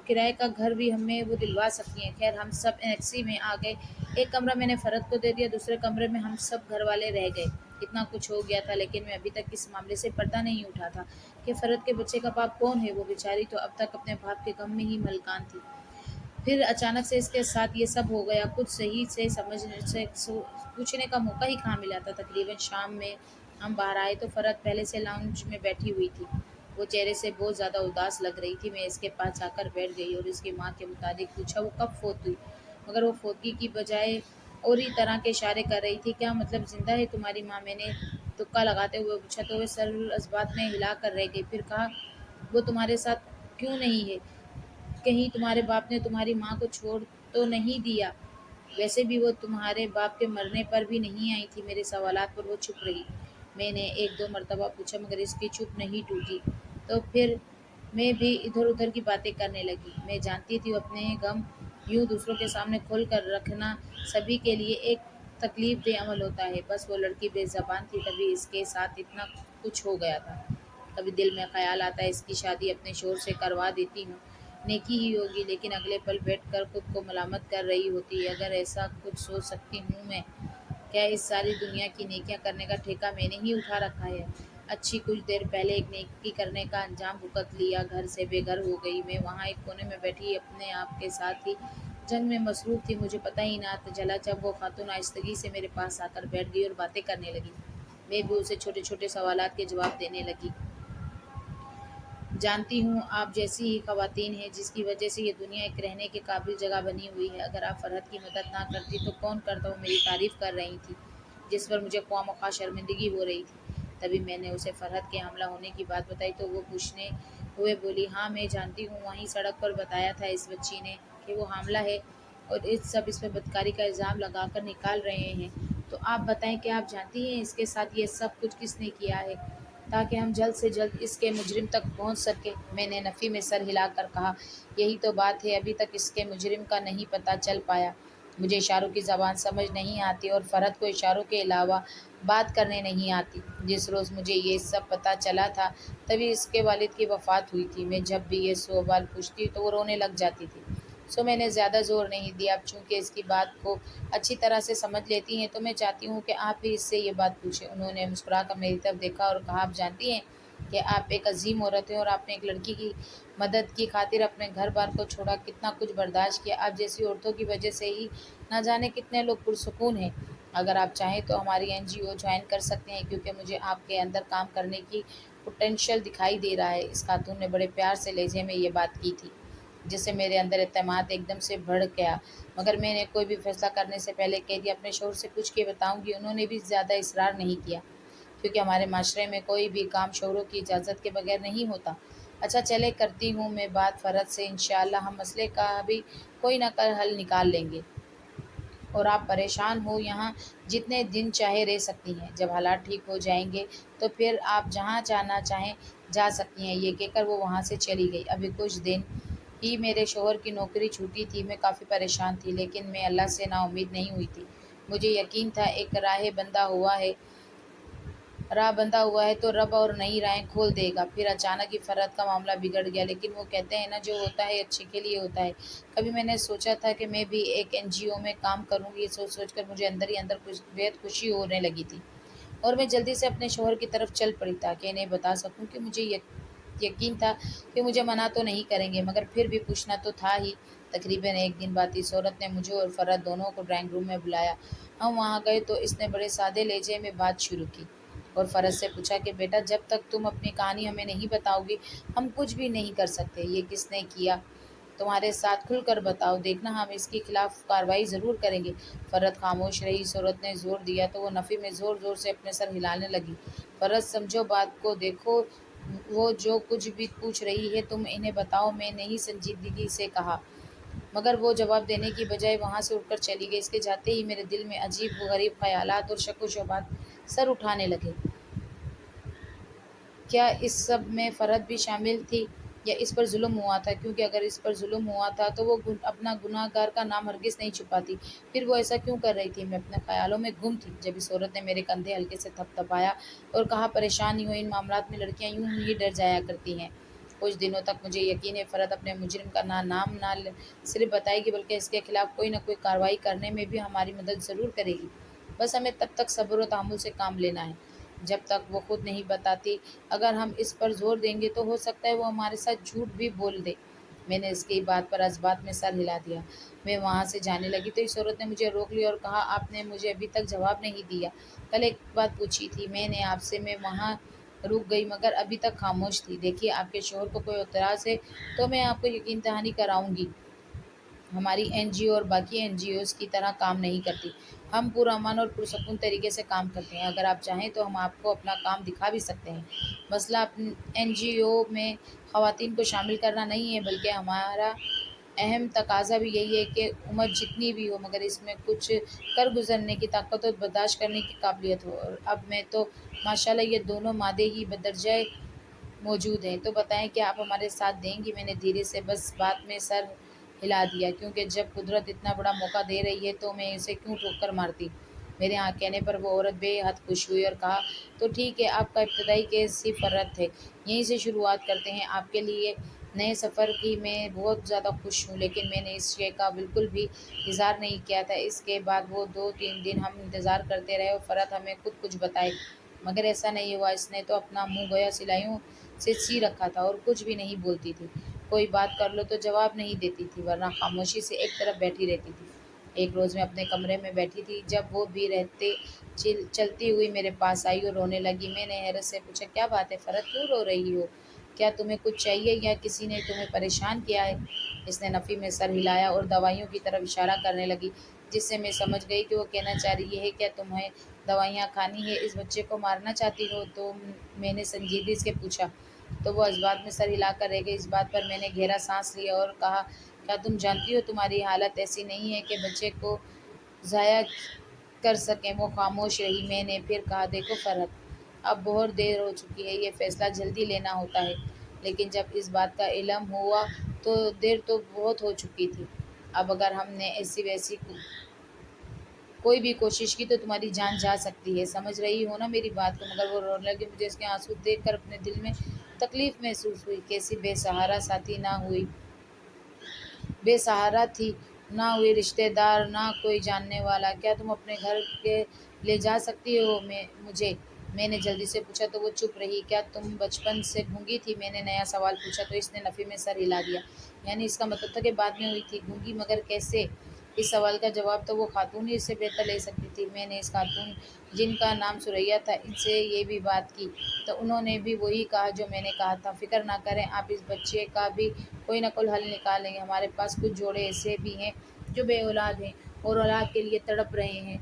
کرائے کا گھر بھی ہمیں وہ دلوا سکتی ہیں۔ خیر ہم سب انیکسی میں آ گئے، ایک کمرہ میں نے فرد کو دے دیا، دوسرے کمرے میں ہم سب گھر والے رہ گئے۔ اتنا کچھ ہو گیا تھا، لیکن میں ابھی تک اس معاملے سے پردہ نہیں اٹھا تھا کہ فرد کے بچے کا باپ کون ہے۔ وہ بیچاری تو اب تک اپنے باپ کے غم میں ہی ملکان تھی، پھر اچانک سے اس کے ساتھ یہ سب ہو گیا۔ کچھ صحیح سے سمجھنے سے پوچھنے کا موقع ہی کہاں ملا تھا۔ تقریباً شام میں ہم باہر آئے تو فرد پہلے سے لاؤنج میں بیٹھی ہوئی تھی، وہ چہرے سے بہت زیادہ اداس لگ رہی تھی۔ میں اس کے پاس جا کر بیٹھ گئی اور اس کی ماں کے متعلق پوچھا، وہ کب فوت ہوئی؟ مگر وہ فوتگی کی بجائے اور ہی طرح کے اشارے کر رہی تھی۔ کیا مطلب زندہ ہے تمہاری ماں؟ میں نے تکا لگاتے ہوئے پوچھا تو وہ سر اسبات میں ہلا کر رہ گئی، پھر کہا، وہ تمہارے ساتھ کیوں نہیں ہے؟ کہیں تمہارے باپ نے تمہاری ماں کو چھوڑ تو نہیں دیا؟ ویسے بھی وہ تمہارے باپ کے مرنے پر بھی نہیں آئی تھی۔ میرے سوالات پر وہ چپ رہی۔ میں نے ایک دو مرتبہ پوچھا مگر اس کی چپ نہیں ٹوٹی، تو پھر میں بھی ادھر ادھر کی باتیں کرنے لگی۔ میں جانتی تھی اپنے غم یوں دوسروں کے سامنے کھول کر رکھنا سبھی کے لیے ایک تکلیف دہ عمل ہوتا ہے، بس وہ لڑکی بے زبان تھی تبھی اس کے ساتھ اتنا کچھ ہو گیا تھا۔ کبھی دل میں خیال آتا ہے اس کی شادی اپنے شوہر سے کروا دیتی ہوں، نیکی ہی ہوگی، لیکن اگلے پل بیٹھ کر خود کو ملامت کر رہی ہوتی ہے، اگر ایسا کچھ سوچ سکتی ہوں میں، کیا اس ساری دنیا کی نیکیاں کرنے کا ٹھیکہ میں نے ہی اٹھا رکھا ہے؟ اچھی کچھ دیر پہلے ایک نیکی کرنے کا انجام بھگت لیا، گھر سے بے گھر ہو گئی۔ میں وہاں ایک کونے میں بیٹھی اپنے آپ کے ساتھ ہی جنگ میں مصروف تھی، مجھے پتہ ہی نہ چلا جب وہ خاتون آہستگی سے میرے پاس آ کر بیٹھ گئی اور باتیں کرنے لگی۔ میں بھی اسے چھوٹے چھوٹے سوالات کے جواب دینے لگی۔ جانتی ہوں آپ جیسی ہی خواتین ہیں جس کی وجہ سے یہ دنیا ایک رہنے کے قابل جگہ بنی ہوئی ہے۔ اگر آپ فرحت کی مدد نہ کرتی تو کون کرتا؟ وہ میری تعریف کر رہی تھی جس پر مجھے خواہ مخواہ شرمندگی ہو رہی تھی۔ تبھی میں نے اسے فرحت کے حاملہ ہونے کی بات بتائی تو وہ پوچھنے ہوئے بولی، ہاں میں جانتی ہوں، وہیں سڑک پر بتایا تھا اس بچی نے کہ وہ حاملہ ہے اور اس پر بدکاری کا الزام لگا کر نکال رہے ہیں۔ تو آپ بتائیں کہ آپ جانتی ہیں اس کے ساتھ یہ سب کچھ کس نے کیا ہے تاکہ ہم جلد سے جلد اس کے مجرم تک پہنچ سکیں؟ میں نے نفی میں سر ہلا کر کہا، یہی تو بات ہے، ابھی تک اس کے مجرم کا نہیں پتہ چل پایا۔ مجھے اشاروں کی زبان سمجھ نہیں آتی اور فرحت کو اشاروں کے علاوہ بات کرنے نہیں آتی۔ جس روز مجھے یہ سب پتہ چلا تھا تبھی اس کے والد کی وفات ہوئی تھی۔ میں جب بھی یہ سوال پوچھتی تو وہ رونے لگ جاتی تھی، سو میں نے زیادہ زور نہیں دیا۔ اب چونکہ اس کی بات کو اچھی طرح سے سمجھ لیتی ہیں تو میں چاہتی ہوں کہ آپ بھی اس سے یہ بات پوچھیں۔ انہوں نے مسکرا کر میری طرف دیکھا اور کہا، آپ جانتی ہیں کہ آپ ایک عظیم عورت ہیں اور آپ نے ایک لڑکی کی مدد کی خاطر اپنے گھر بار کو چھوڑا، کتنا کچھ برداشت کیا۔ آپ جیسی عورتوں کی وجہ سے ہی نہ جانے کتنے لوگ پرسکون ہیں۔ اگر آپ چاہیں تو ہماری NGO جوائن کر سکتے ہیں کیونکہ مجھے آپ کے اندر کام کرنے کی پوٹینشیل دکھائی دے رہا ہے۔ اس خاتون نے بڑے پیار سے لہجے میں یہ بات کی تھی جس سے میرے اندر اعتماد ایک دم سے بڑھ گیا، مگر میں نے کوئی بھی فیصلہ کرنے سے پہلے کہہ دیا، اپنے شوہر سے پوچھ کے بتاؤں گی۔ انہوں نے بھی زیادہ اصرار نہیں کیا کیونکہ ہمارے معاشرے میں کوئی بھی کام شوہروں کی اجازت کے بغیر نہیں ہوتا۔ اچھا چلے کرتی ہوں میں بات فرحت سے، انشاءاللہ ہم مسئلے کا بھی کوئی نہ کوئی حل نکال لیں گے اور آپ پریشان ہو یہاں جتنے دن چاہے رہ سکتی ہیں۔ جب حالات ٹھیک ہو جائیں گے تو پھر آپ جہاں جانا چاہیں جا سکتی ہیں۔ یہ کہہ کر وہ وہاں سے چلی گئی۔ ابھی کچھ دن ہی میرے شوہر کی نوکری چھوٹی تھی، میں کافی پریشان تھی، لیکن میں اللہ سے نا امید نہیں ہوئی تھی۔ مجھے یقین تھا ایک راہ بندہ ہوا ہے تو رب اور نئی راہیں کھول دے گا۔ پھر اچانک ہی فرحت کا معاملہ بگڑ گیا، لیکن وہ کہتے ہیں نا، جو ہوتا ہے اچھے کے لیے ہوتا ہے۔ کبھی میں نے سوچا تھا کہ میں بھی ایک NGO میں کام کروں گی، یہ سوچ کر مجھے اندر ہی اندر بےحد خوشی ہونے لگی تھی اور میں جلدی سے اپنے شوہر کی طرف چل پڑی تاکہ انہیں بتا سکوں کہ مجھے یقین تھا کہ مجھے منع تو نہیں کریں گے، مگر پھر بھی پوچھنا تو تھا ہی۔ تقریباً ایک دن بعد اس عورت نے مجھے اور فرحت دونوں کو ڈرائنگ روم میں بلایا۔ ہم وہاں گئے تو اس نے بڑے سادے لہجے میں بات شروع کی اور فرحت سے پوچھا کہ بیٹا، جب تک تم اپنی کہانی ہمیں نہیں بتاؤ گی ہم کچھ بھی نہیں کر سکتے۔ یہ کس نے کیا تمہارے ساتھ؟ کھل کر بتاؤ، دیکھنا ہم اس کے خلاف کارروائی ضرور کریں گے۔ فرحت خاموش رہی۔ اس عورت نے زور دیا تو وہ نفی میں زور زور سے اپنے سر ہلانے لگی۔ فرحت سمجھو بات کو، دیکھو وہ جو کچھ بھی پوچھ رہی ہے تم انہیں بتاؤ، میں نے ہی سنجیدگی سے کہا، مگر وہ جواب دینے کی بجائے وہاں سے اٹھ کر چلی گئی۔ اس کے جاتے ہی میرے دل میں عجیب و غریب خیالات اور شک و شبہات سر اٹھانے لگے۔ کیا اس سب میں فرحت بھی شامل تھی یا اس پر ظلم ہوا تھا؟ کیونکہ اگر اس پر ظلم ہوا تھا تو وہ اپنا گناہ گار کا نام ہرگز نہیں چھپاتی، پھر وہ ایسا کیوں کر رہی تھی؟ میں اپنے خیالوں میں گم تھی جب اس عورت نے میرے کندھے ہلکے سے تھپ تھپایا اور کہا، پریشان نہیں ہو، ان معاملات میں لڑکیاں یوں ہی ڈر جایا کرتی ہیں۔ کچھ دنوں تک مجھے یقین ہے فرحت اپنے مجرم کا نام نہ صرف بتائے گی بلکہ اس کے خلاف کوئی نہ کوئی کارروائی کرنے میں بھی ہماری مدد ضرور کرے گی۔ بس ہمیں تب تک صبر و تحمل سے کام لینا ہے جب تک وہ خود نہیں بتاتی۔ اگر ہم اس پر زور دیں گے تو ہو سکتا ہے وہ ہمارے ساتھ جھوٹ بھی بول دے۔ میں نے اس کی بات پر اثبات میں سر ہلا دیا۔ میں وہاں سے جانے لگی تو اس عورت نے مجھے روک لیا اور کہا، آپ نے مجھے ابھی تک جواب نہیں دیا۔ کل ایک بات پوچھی تھی میں نے آپ سے، میں وہاں رک گئی مگر ابھی تک خاموش تھی۔ دیکھیے، آپ کے شوہر کو کوئی اعتراض ہے تو میں آپ کو یقین دہانی کراؤں گی، ہماری NGO اور باقی NGOs کی طرح کام نہیں کرتی، ہم پرامن اور پرسکون طریقے سے کام کرتے ہیں۔ اگر آپ چاہیں تو ہم آپ کو اپنا کام دکھا بھی سکتے ہیں۔ مسئلہ NGO میں خواتین کو شامل کرنا نہیں ہے بلکہ ہمارا اہم تقاضا بھی یہی ہے کہ عمر جتنی بھی ہو مگر اس میں کچھ کر گزرنے کی طاقت اور برداشت کرنے کی قابلیت ہو، اور اب میں تو ماشاءاللہ یہ دونوں مادے ہی بدرجہ موجود ہیں۔ تو بتائیں کیا آپ ہمارے ساتھ دیں گی؟ میں نے دھیرے سے بس بات میں سر ہلا دیا کیونکہ جب قدرت اتنا بڑا موقع دے رہی ہے تو میں اسے کیوں ٹھوکر مارتی۔ میرے ہاں کہنے پر وہ عورت بے حد خوش ہوئی اور کہا، تو ٹھیک ہے، آپ کا ابتدائی کیس ہی فرحت ہے، یہیں سے شروعات کرتے ہیں۔ آپ کے لیے نئے سفر کی میں بہت زیادہ خوش ہوں، لیکن میں نے اس شے کا بالکل بھی اظہار نہیں کیا تھا۔ اس کے بعد وہ 2-3 دن ہم انتظار کرتے رہے اور فرحت ہمیں خود کچھ بتائے، مگر ایسا نہیں ہوا۔ اس نے تو اپنا منہ گویا سلائیوں سے سی رکھا تھا اور کچھ بھی نہیں بولتی تھی۔ کوئی بات کر لو تو جواب نہیں دیتی تھی، ورنہ خاموشی سے ایک طرف بیٹھی رہتی تھی۔ ایک روز میں اپنے کمرے میں بیٹھی تھی جب وہ بھی رہتے چلتی ہوئی میرے پاس آئی اور رونے لگی۔ میں نے حیرت سے پوچھا، کیا بات ہے فرحت، کیوں رو رہی ہو؟ کیا تمہیں کچھ چاہیے یا کسی نے تمہیں پریشان کیا ہے؟ اس نے نفی میں سر ہلایا اور دوائیوں کی طرف اشارہ کرنے لگی، جس سے میں سمجھ گئی کہ وہ کہنا چاہ رہی ہے کیا تمہیں دوائیاں کھانی ہے، اس بچے کو مارنا چاہتی ہو؟ تو میں نے سنجیدگی سے پوچھا تو وہ اس بات میں سر ہلا کر رہ گئی۔ اس بات پر میں نے گہرا سانس لیا اور کہا، کیا تم جانتی ہو تمہاری حالت ایسی نہیں ہے کہ بچے کو ضائع کر سکیں؟ وہ خاموش رہی۔ میں نے پھر کہا، دیکھو فرحت، اب بہت دیر ہو چکی ہے، یہ فیصلہ جلدی لینا ہوتا ہے، لیکن جب اس بات کا علم ہوا تو دیر تو بہت ہو چکی تھی۔ اب اگر ہم نے ایسی ویسی کوئی بھی کوشش کی تو تمہاری جان جا سکتی ہے، سمجھ رہی ہو نا میری بات کو؟ مگر وہ رونے لگی۔ مجھے اس کے آنسو دیکھ کر اپنے دل میں تکلیف محسوس ہوئی۔ کیسی بے سہارا ساتھی نہ ہوئی، بے سہارا تھی، نہ ہوئی رشتہ دار، نہ کوئی جاننے والا۔ کیا تم اپنے گھر کے لے جا سکتی ہو مجھے؟ میں نے جلدی سے پوچھا تو وہ چپ رہی۔ کیا تم بچپن سے گونگی تھی؟ میں نے نیا سوال پوچھا تو اس نے نفی میں سر ہلا دیا۔ یعنی اس کا مطلب تھا کہ بعد میں ہوئی تھی گونگی، مگر کیسے؟ اس سوال کا جواب تو وہ خاتون ہی اس سے بہتر دے سکتی تھی۔ میں نے اس خاتون جن کا نام ثریا تھا ان سے یہ بھی بات کی تو انہوں نے بھی وہی کہا جو میں نے کہا تھا۔ فکر نہ کریں آپ، اس بچے کا بھی کوئی نہ کوئی حل نکالیں گے۔ ہمارے پاس کچھ جوڑے ایسے بھی ہیں جو بے اولاد ہیں اور اولاد کے لیے تڑپ رہے ہیں،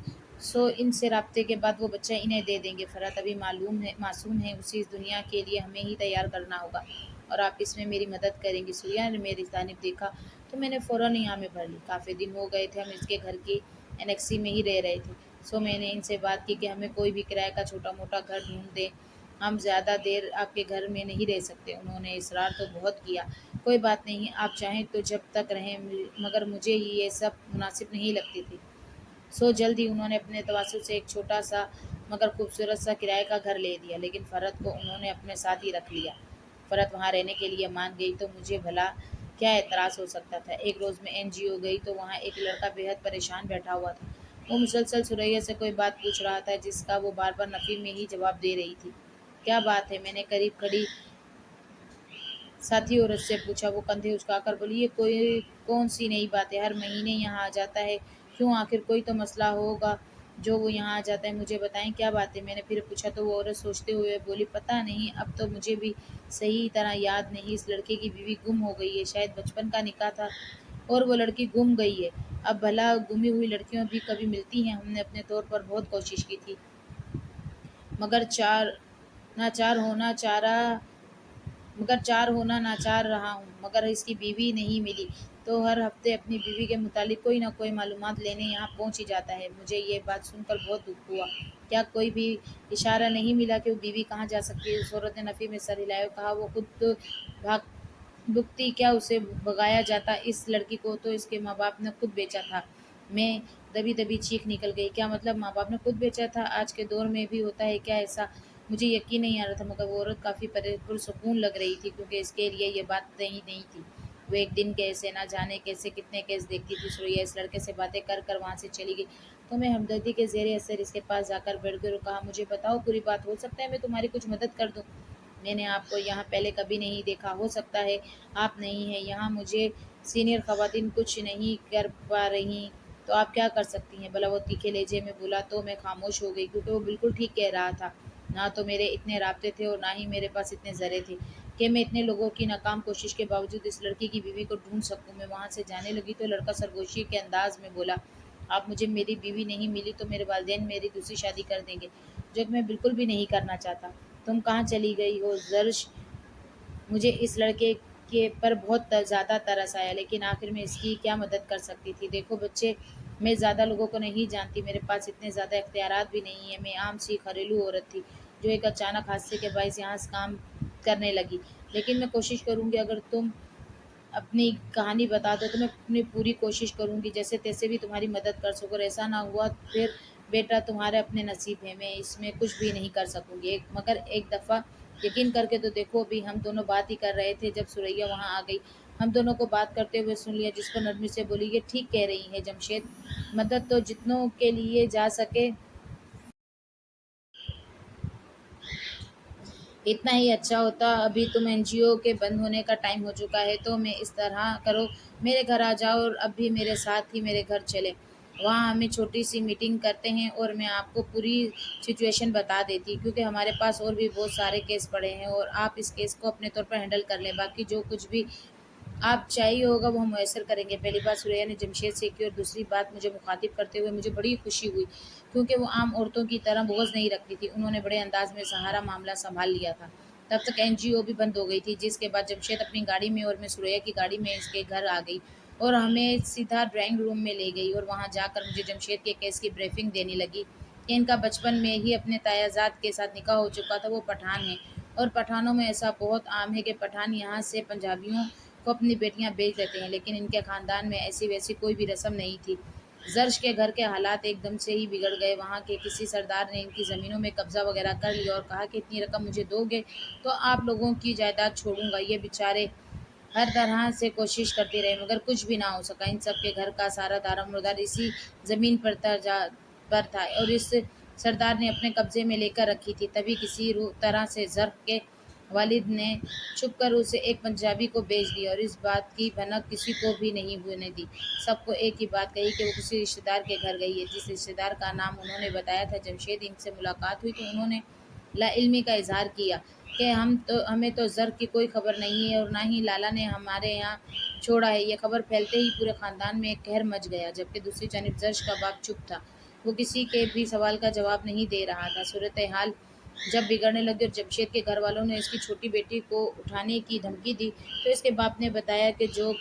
سو ان سے رابطے کے بعد وہ بچہ انہیں دے دیں گے۔ فرحت ابھی معصوم ہے، اسے اس دنیا کے لیے ہمیں ہی تیار کرنا ہوگا اور آپ اس میں میری مدد کریں گی۔ ثریا نے میری جانب دیکھا تو میں نے فوراً یہاں میں بھر لی۔ کافی دن ہو گئے تھے ہم اس کے گھر کی انیکسی میں ہی رہ رہے تھے، سو میں نے ان سے بات کی کہ ہمیں کوئی بھی کرائے کا چھوٹا موٹا گھر ڈھونڈ دیں، ہم زیادہ دیر آپ کے گھر میں نہیں رہ سکتے۔ انہوں نے اصرار تو بہت کیا، کوئی بات نہیں آپ چاہیں تو جب تک رہیں، مگر مجھے یہ سب مناسب نہیں لگتی تھی۔ سو جلد ہی انہوں نے اپنے توسط سے ایک چھوٹا سا مگر خوبصورت سا کرائے کا گھر لے دیا، لیکن فرحت کو انہوں نے اپنے ساتھ ہی رکھ لیا۔ فرحت وہاں رہنے کے لیے مان گئی تو مجھے بھلا کیا اعتراض ہو سکتا تھا؟ ایک روز میں NGO گئی تو وہاں ایک لڑکا بے حد پریشان بیٹھا ہوا تھا۔ وہ مسلسل ثریا سے کوئی بات پوچھ رہا تھا جس کا وہ بار بار نفی میں ہی جواب دے رہی تھی۔ کیا بات ہے؟ میں نے قریب کھڑی ساتھی عورت سے پوچھا۔ وہ کندھے اچکا کر بولی، یہ کوئی کون سی نئی بات ہے؟ ہر مہینے یہاں آ جاتا ہے، کیوں؟ آخر کوئی تو مسئلہ ہوگا جو وہ یہاں آ جاتا ہے، مجھے بتائیں کیا بات ہے؟ میں نے پھر پوچھا تو وہ عورت سوچتے ہوئے بولی، پتہ نہیں، اب تو مجھے بھی صحیح طرح یاد نہیں، اس لڑکے کی بیوی گم ہو گئی ہے، شاید بچپن کا نکاح تھا اور وہ لڑکی گم گئی ہے۔ اب بھلا گمی ہوئی لڑکیاں بھی کبھی ملتی ہیں؟ ہم نے اپنے طور پر بہت کوشش کی تھی، مگر چار ہونا ناچار رہا ہوں، مگر اس کی بیوی نہیں ملی، تو ہر ہفتے اپنی بیوی کے متعلق کوئی نہ کوئی معلومات لینے یہاں پہنچ ہی جاتا ہے۔ مجھے یہ بات سن کر بہت دکھ ہوا۔ کیا کوئی بھی اشارہ نہیں ملا کہ وہ بیوی کہاں جا سکتی ہے؟ اس عورت نے نفی میں سر ہلایا اور کہا، وہ خود بھگتی، کیا اسے بھگایا جاتا؟ اس لڑکی کو تو اس کے ماں باپ نے خود بیچا تھا۔ میں دبی دبی چیخ نکل گئی، کیا مطلب ماں باپ نے خود بیچا تھا؟ آج کے دور میں بھی ہوتا ہے کیا ایسا؟ مجھے یقین نہیں آ رہا تھا، مگر وہ عورت کافی پرسکون لگ رہی تھی کیونکہ اس کے لیے یہ بات نئی نہیں تھی۔ وہ ایک دن کیسے نہ جانے کیسے کتنے کیس دیکھتی تھی۔ ثریا اس لڑکے سے باتیں کر کر وہاں سے چلی گئی تو میں ہمدردی کے زیر اثر اس کے پاس جا کر بیٹھ گئی اور کہا، مجھے بتاؤ پوری بات، ہو سکتا ہے میں تمہاری کچھ مدد کر دوں۔ میں نے آپ کو یہاں پہلے کبھی نہیں دیکھا، ہو سکتا ہے آپ نہیں ہیں یہاں، مجھے سینئر خواتین کچھ نہیں کر پا رہی تو آپ کیا کر سکتی ہیں بھلا؟ وہ تیکھے لہجے میں بولا تو میں خاموش ہو گئی کیونکہ وہ بالکل ٹھیک کہہ رہا تھا۔ نہ تو میرے اتنے رابطے تھے اور نہ ہی میرے پاس اتنے ذرے تھے کہ میں اتنے لوگوں کی ناکام کوشش کے باوجود اس لڑکی کی بیوی کو ڈھونڈ سکوں۔ میں وہاں سے جانے لگی تو لڑکا سرگوشی کے انداز میں بولا، آپ مجھے میری بیوی نہیں ملی تو میرے والدین میری دوسری شادی کر دیں گے، جو کہ میں بالکل بھی نہیں کرنا چاہتا۔ تم کہاں چلی گئی ہو زرش؟ مجھے اس لڑکے کے پر بہت زیادہ ترس آیا، لیکن آخر میں اس کی کیا مدد کر سکتی تھی؟ دیکھو بچے، میں زیادہ لوگوں کو نہیں جانتی، میرے پاس اتنے زیادہ اختیارات بھی نہیں ہیں، میں عام سی گھریلو عورت تھی جو ایک اچانک حادثے کے باعث یہاں کام کرنے لگی، لیکن میں کوشش کروں گی اگر تم اپنی کہانی بتا دو تو میں اپنی پوری کوشش کروں گی جیسے تیسے بھی تمہاری مدد کر سکوں، اور ایسا نہ ہوا پھر بیٹا تمہارے اپنے نصیب ہے، میں اس میں کچھ بھی نہیں کر سکوں گی، مگر ایک دفعہ یقین کر کے تو دیکھو۔ ابھی ہم دونوں بات ہی کر رہے تھے جب ثریا وہاں آ گئی، ہم دونوں کو بات کرتے ہوئے سن لیا، جس پر نرمی سے بولی، یہ ٹھیک کہہ رہی ہے جمشید، مدد تو جتنوں کے لیے جا سکے اتنا ہی اچھا ہوتا، ابھی تم NGO کے بند ہونے کا ٹائم ہو چکا ہے تو میں اس طرح کرو، میرے گھر آ جاؤ اور اب بھی میرے ساتھ ہی میرے گھر چلے، وہاں ہمیں چھوٹی سی میٹنگ کرتے ہیں اور میں آپ کو پوری سچویشن بتا دیتی، کیونکہ ہمارے پاس اور بھی بہت سارے کیس پڑے ہیں اور آپ اس کیس کو اپنے طور پر ہینڈل کر لیں، باقی جو کچھ بھی آپ چاہیے ہوگا وہ ہم میسر کریں گے۔ پہلی بات سوریا نے جمشید سے کی اور دوسری بات مجھے مخاطب کرتے ہوئے مجھے بڑی خوشی ہوئی، کیونکہ وہ عام عورتوں کی طرح بغض نہیں رکھتی تھی، انہوں نے بڑے انداز میں سہارا معاملہ سنبھال لیا تھا۔ تب تک NGO بھی بند ہو گئی تھی، جس کے بعد جمشید اپنی گاڑی میں اور میں سوریا کی گاڑی میں اس کے گھر آ گئی اور ہمیں سیدھا ڈرائنگ روم میں لے گئی اور وہاں جا کر مجھے جمشید کے کیس کی بریفنگ دینے لگی کہ ان کا بچپن میں ہی اپنے تایازاد کے ساتھ نکاح ہو چکا تھا، وہ پٹھان ہیں اور پٹھانوں میں ایسا بہت عام ہے کہ پٹھان یہاں سے پنجابیوں کو اپنی بیٹیاں بیچ دیتے ہیں، لیکن ان کے خاندان میں ایسی ویسی کوئی بھی رسم نہیں تھی۔ زرش کے گھر کے حالات ایک دم سے ہی بگڑ گئے، وہاں کے کسی سردار نے ان کی زمینوں میں قبضہ وغیرہ کر لیا اور کہا کہ اتنی رقم مجھے دو گے تو آپ لوگوں کی جائیداد چھوڑوں گا۔ یہ بیچارے ہر طرح سے کوشش کرتے رہے مگر کچھ بھی نہ ہو سکا، ان سب کے گھر کا سارا دارمدار اسی زمین پر تھا اور اس سردار نے اپنے قبضے میں لے کر رکھی تھی۔ تبھی کسی طرح سے زرق کے والد نے چھپ کر اسے ایک پنجابی کو بیچ دیا اور اس بات کی بھنک کسی کو بھی نہیں ہونے دی۔ سب کو ایک ہی بات کہی کہ وہ کسی رشتہ دار کے گھر گئی ہے، جس رشتہ دار کا نام انہوں نے بتایا تھا۔ جمشید ان سے ملاقات ہوئی تو انہوں نے لا علمی کا اظہار کیا کہ ہمیں تو زر کی کوئی خبر نہیں ہے اور نہ ہی لالا نے ہمارے یہاں چھوڑا ہے۔ یہ خبر پھیلتے ہی پورے خاندان میں ایک قہر مچ گیا، جبکہ دوسری جانب زرش کا باپ چپ تھا، وہ کسی کے بھی سوال کا جواب نہیں دے رہا تھا۔ صورتحال جب بگڑنے لگی اور جمشید کے گھر والوں نے اس کی چھوٹی بیٹی کو اٹھانے کی دھمکی دی تو اس کے باپ نے بتایا کہ جو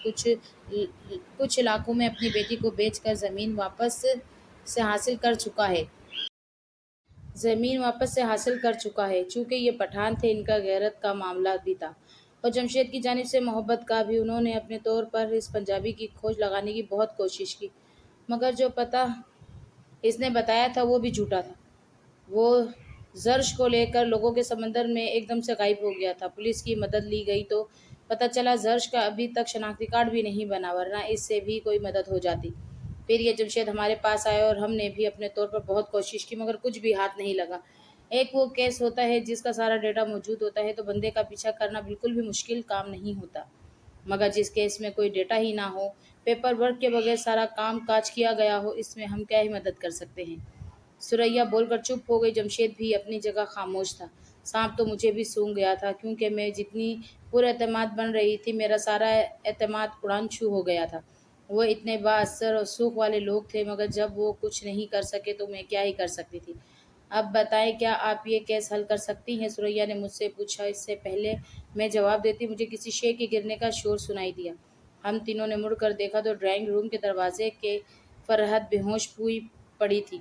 کچھ علاقوں میں اپنی بیٹی کو بیچ کر زمین واپس سے حاصل کر چکا ہے، چونکہ یہ پٹھان تھے ان کا غیرت کا معاملہ بھی تھا اور جمشید کی جانب سے محبت کا بھی۔ انہوں نے اپنے طور پر اس پنجابی کی کھوج لگانے کی بہت کوشش کی، مگر جو پتہ اس نے بتایا تھا وہ بھی جھوٹا تھا۔ وہ زرش کو لے کر لوگوں کے سمندر میں ایک دم سے غائب ہو گیا تھا۔ پولیس کی مدد لی گئی تو پتہ چلا زرش کا ابھی تک شناختی کارڈ بھی نہیں بنا، ورنہ اس سے بھی کوئی مدد ہو جاتی۔ پھر یہ جمشید ہمارے پاس آیا اور ہم نے بھی اپنے طور پر بہت کوشش کی مگر کچھ بھی ہاتھ نہیں لگا۔ ایک وہ کیس ہوتا ہے جس کا سارا ڈیٹا موجود ہوتا ہے تو بندے کا پیچھا کرنا بالکل بھی مشکل کام نہیں ہوتا، مگر جس کیس میں کوئی ڈیٹا ہی نہ ہو، پیپر ورک کے بغیر سارا کام کاج کیا گیا ہو، اس میں ہم کیا ہی مدد کر سکتے ہیں۔ سریا بول کر چپ ہو گئی۔ جمشید بھی اپنی جگہ خاموش تھا۔ سانپ تو مجھے بھی سونگھ گیا تھا، کیونکہ میں جتنی پر اعتماد بن رہی تھی میرا سارا اعتماد اڑان چھو ہو گیا تھا۔ وہ اتنے با اثر اور سوکھ والے لوگ تھے، مگر جب وہ کچھ نہیں کر سکے تو میں کیا ہی کر سکتی تھی۔ اب بتائیں کیا آپ یہ کیس حل کر سکتی ہیں؟ سریا نے مجھ سے پوچھا۔ اس سے پہلے میں جواب دیتی مجھے کسی شے کے گرنے کا شور سنائی دیا۔ ہم تینوں نے مڑ کر دیکھا تو ڈرائنگ روم کے دروازے کے فرحت بے ہوش ہوئی پڑی تھی۔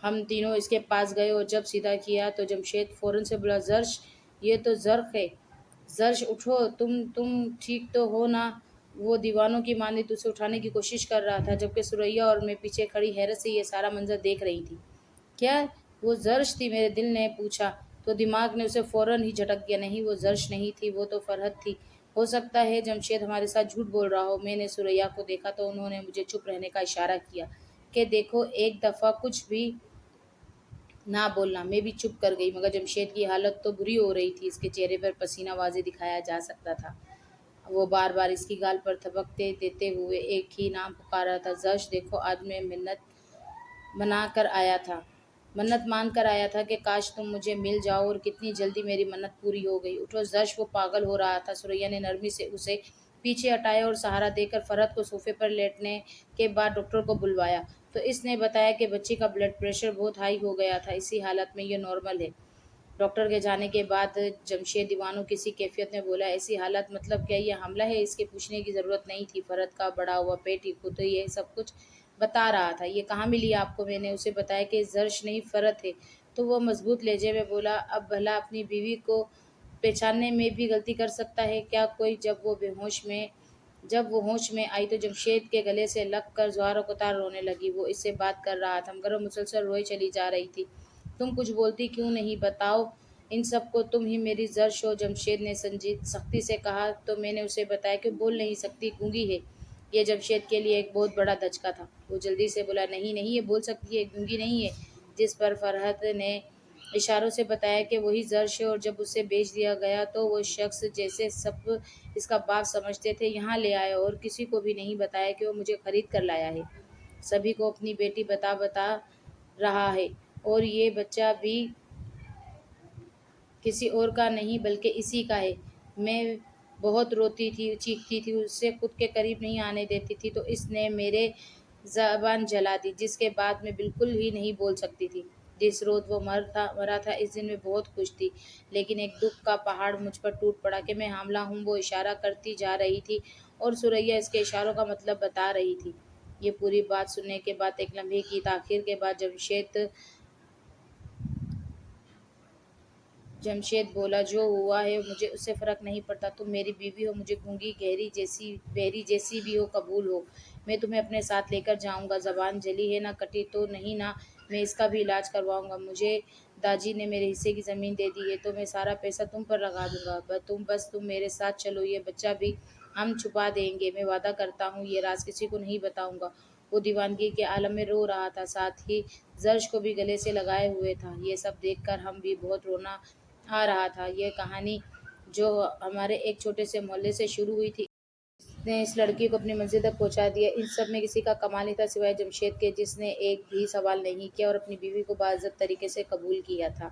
ہم تینوں اس کے پاس گئے اور جب سیدھا کیا تو جمشید فوراً سے بولا، زرش یہ تو زرق ہے، زرش اٹھو، تم ٹھیک تو ہو نا؟ وہ دیوانوں کی مانند اسے اٹھانے کی کوشش کر رہا تھا، جبکہ سریا اور میں پیچھے کھڑی حیرت سے یہ سارا منظر دیکھ رہی تھی۔ کیا وہ زرش تھی؟ میرے دل نے پوچھا تو دماغ نے اسے فوراً ہی جھٹک دیا، نہیں وہ زرش نہیں تھی، وہ تو فرحت تھی۔ ہو سکتا ہے جمشید ہمارے ساتھ جھوٹ بول رہا ہو۔ میں نے سریا کو دیکھا تو انہوں نے مجھے چپ رہنے کا اشارہ کیا کہ دیکھو ایک دفعہ کچھ بھی نہ بولنا۔ میں بھی چپ کر گئی، مگر جمشید کی حالت تو بری ہو رہی تھی، اس کے چہرے پر پسینہ واضح دکھایا جا سکتا تھا۔ وہ بار بار اس کی گال پر تھپکتے دیتے ہوئے ایک ہی نام پکار رہا تھا، زرش دیکھو آج میں منت مان کر آیا تھا کہ کاش تم مجھے مل جاؤ، اور کتنی جلدی میری منت پوری ہو گئی۔ اٹھو زرش، وہ پاگل ہو رہا تھا۔ سریا نے نرمی سے اسے پیچھے ہٹایا اور سہارا دے کر فرحت کو صوفے پر لیٹنے کے بعد ڈاکٹر کو بلوایا تو اس نے بتایا کہ بچی کا بلڈ پریشر بہت ہائی ہو گیا تھا، اسی حالت میں یہ نارمل ہے۔ ڈاکٹر کے جانے کے بعد جمشید دیوانوں کسی کیفیت میں بولا، ایسی حالت مطلب کیا یہ حاملہ ہے؟ اس کے پوچھنے کی ضرورت نہیں تھی، فرحت کا بڑا ہوا پیٹ ہی خود یہ سب کچھ بتا رہا تھا۔ یہ کہاں ملی آپ کو؟ میں نے اسے بتایا کہ زرش نہیں فرحت ہے، تو وہ مضبوط لہجے میں بولا، اب بھلا اپنی بیوی کو پہچاننے میں بھی غلطی کر سکتا ہے کیا کوئی؟ جب وہ ہوش میں آئی تو جمشید کے گلے سے لگ کر زہرہ قطار رونے لگی۔ وہ اس سے بات کر رہا تھا مگر وہ مسلسل روئے چلی جا رہی تھی۔ تم کچھ بولتی کیوں نہیں؟ بتاؤ ان سب کو، تم ہی میری زرش ہو، جمشید نے سختی سے کہا تو میں نے اسے بتایا کہ بول نہیں سکتی، گونگی ہے۔ یہ جمشید کے لیے ایک بہت بڑا دھچکا تھا۔ وہ جلدی سے بولا، نہیں یہ بول سکتی ہے، گونگی نہیں ہے۔ جس پر فرحت نے اشاروں سے بتایا کہ وہی زرش ہے، اور جب اسے بیچ دیا گیا تو وہ شخص جسے سب اس کا باپ سمجھتے تھے یہاں لے آیا، اور کسی کو بھی نہیں بتایا کہ وہ مجھے خرید کر لایا ہے۔ سبھی کو اپنی بیٹی بتا رہا ہے، اور یہ بچہ بھی کسی اور کا نہیں بلکہ اسی کا ہے۔ میں بہت روتی تھی، چیختی تھی، اسے خود کے قریب نہیں آنے دیتی تھی، تو اس نے میرے زبان جلا دی، جس کے بعد میں بالکل ہی نہیں بول سکتی تھی۔ جس روز وہ مرا تھا اس دن میں بہت خوش تھی، لیکن ایک دکھ کا پہاڑ مجھ پر ٹوٹ پڑا کہ میں حاملہ ہوں۔ وہ اشارہ کرتی جا رہی تھی اور ثریا اس کے اشاروں کا مطلب بتا رہی تھی۔ یہ پوری بات سننے کے بعد ایک لمحے کی تاخیر کے بعد جمشید بولا، جو ہوا ہے مجھے اس سے فرق نہیں پڑتا، تم میری بیوی ہو، مجھے گونگی بہری جیسی بھی ہو قبول ہو، میں تمہیں اپنے ساتھ لے کر جاؤں گا۔ زبان جلی ہے، نہ کٹی تو نہیں نا، میں اس کا بھی علاج کرواؤں گا۔ مجھے داجی نے میرے حصے کی زمین دے دی ہے تو میں سارا پیسہ تم پر لگا دوں گا، تم میرے ساتھ چلو، یہ بچہ بھی ہم چھپا دیں گے، میں وعدہ کرتا ہوں یہ راز کسی کو نہیں بتاؤں گا۔ وہ دیوانگی کے عالم میں رو رہا تھا، ساتھ ہی زرش کو بھی گلے سے لگائے ہوئے تھا۔ یہ سب دیکھ کر ہم بھی بہت رونا آ رہا تھا۔ یہ کہانی جو ہمارے ایک چھوٹے سے محلے سے شروع ہوئی تھی، اس نے اس لڑکی کو اپنی منزل تک پہنچا دیا۔ ان سب میں کسی کا کمال نہیں تھا سوائے جمشید کے، جس نے ایک بھی سوال نہیں کیا اور اپنی بیوی کو باعزت طریقے سے قبول کیا تھا۔